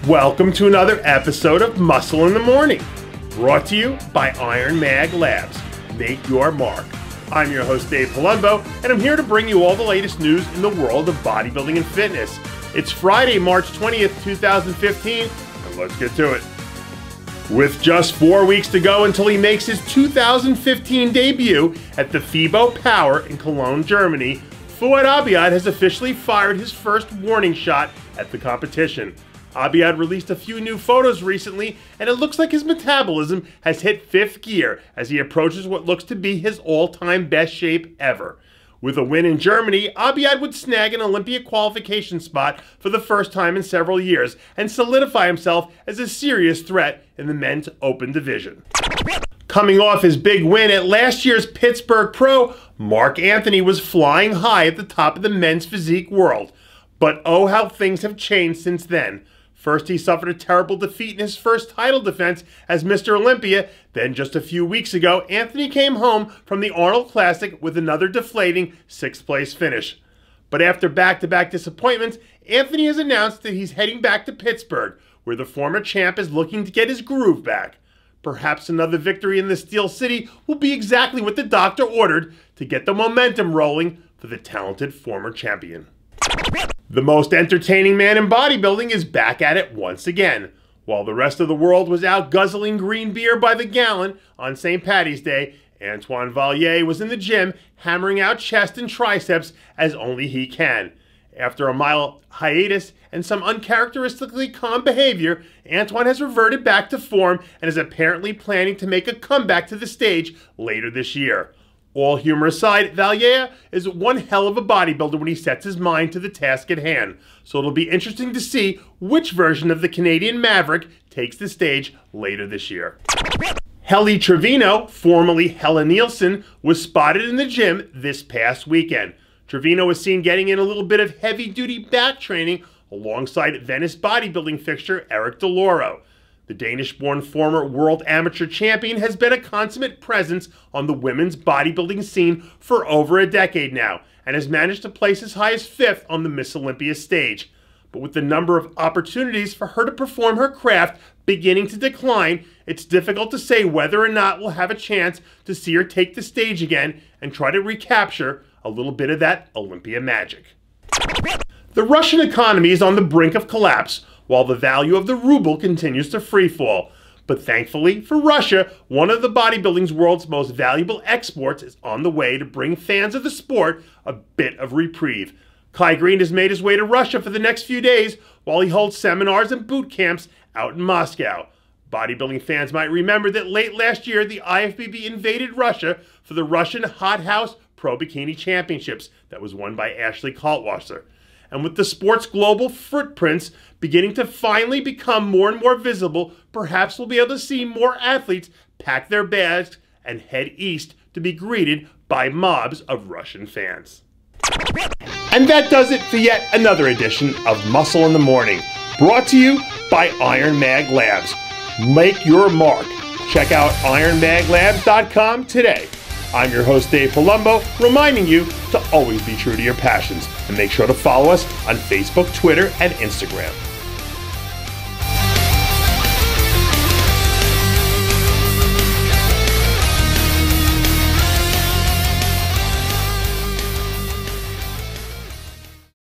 Welcome to another episode of Muscle in the Morning, brought to you by Iron Mag Labs. Make your mark. I'm your host, Dave Palumbo, and I'm here to bring you all the latest news in the world of bodybuilding and fitness. It's Friday, March 20th, 2015, and let's get to it. With just 4 weeks to go until he makes his 2015 debut at the FIBO Power in Cologne, Germany, Fouad Abiad has officially fired his first warning shot at the competition. Abiad released a few new photos recently, and it looks like his metabolism has hit fifth gear as he approaches what looks to be his all-time best shape ever. With a win in Germany, Abiad would snag an Olympia qualification spot for the first time in several years and solidify himself as a serious threat in the men's open division. Coming off his big win at last year's Pittsburgh Pro, Mark Anthony was flying high at the top of the men's physique world. But oh, how things have changed since then. First, he suffered a terrible defeat in his first title defense as Mr. Olympia. Then, just a few weeks ago, Anthony came home from the Arnold Classic with another deflating sixth-place finish. But after back-to-back disappointments, Anthony has announced that he's heading back to Pittsburgh, where the former champ is looking to get his groove back. Perhaps another victory in the Steel City will be exactly what the doctor ordered to get the momentum rolling for the talented former champion. The most entertaining man in bodybuilding is back at it once again. While the rest of the world was out guzzling green beer by the gallon on St. Paddy's Day, Antoine Valya was in the gym hammering out chest and triceps as only he can. After a mild hiatus and some uncharacteristically calm behavior, Antoine has reverted back to form and is apparently planning to make a comeback to the stage later this year. All humor aside, Valya is one hell of a bodybuilder when he sets his mind to the task at hand, so it'll be interesting to see which version of the Canadian Maverick takes the stage later this year. Helly Trevino, formerly Hella Nielsen, was spotted in the gym this past weekend. Trevino was seen getting in a little bit of heavy-duty back training alongside Venice bodybuilding fixture Eric DeLauro. The Danish-born former world amateur champion has been a consummate presence on the women's bodybuilding scene for over a decade now and has managed to place as high as fifth on the Miss Olympia stage. But with the number of opportunities for her to perform her craft beginning to decline, it's difficult to say whether or not we'll have a chance to see her take the stage again and try to recapture a little bit of that Olympia magic. The Russian economy is on the brink of collapse, while the value of the ruble continues to freefall. But thankfully for Russia, one of the bodybuilding's world's most valuable exports is on the way to bring fans of the sport a bit of reprieve. Greene has made his way to Russia for the next few days while he holds seminars and boot camps out in Moscow. Bodybuilding fans might remember that late last year, the IFBB invaded Russia for the Russian Hot House Pro Bikini Championships that was won by Ashley Kaltwasser. And with the sport's global footprints beginning to finally become more and more visible, perhaps we'll be able to see more athletes pack their bags and head east to be greeted by mobs of Russian fans. And that does it for yet another edition of Muscle in the Morning, brought to you by Iron Mag Labs. Make your mark. Check out ironmaglabs.com today. I'm your host, Dave Palumbo, reminding you to always be true to your passions and make sure to follow us on Facebook, Twitter, and Instagram.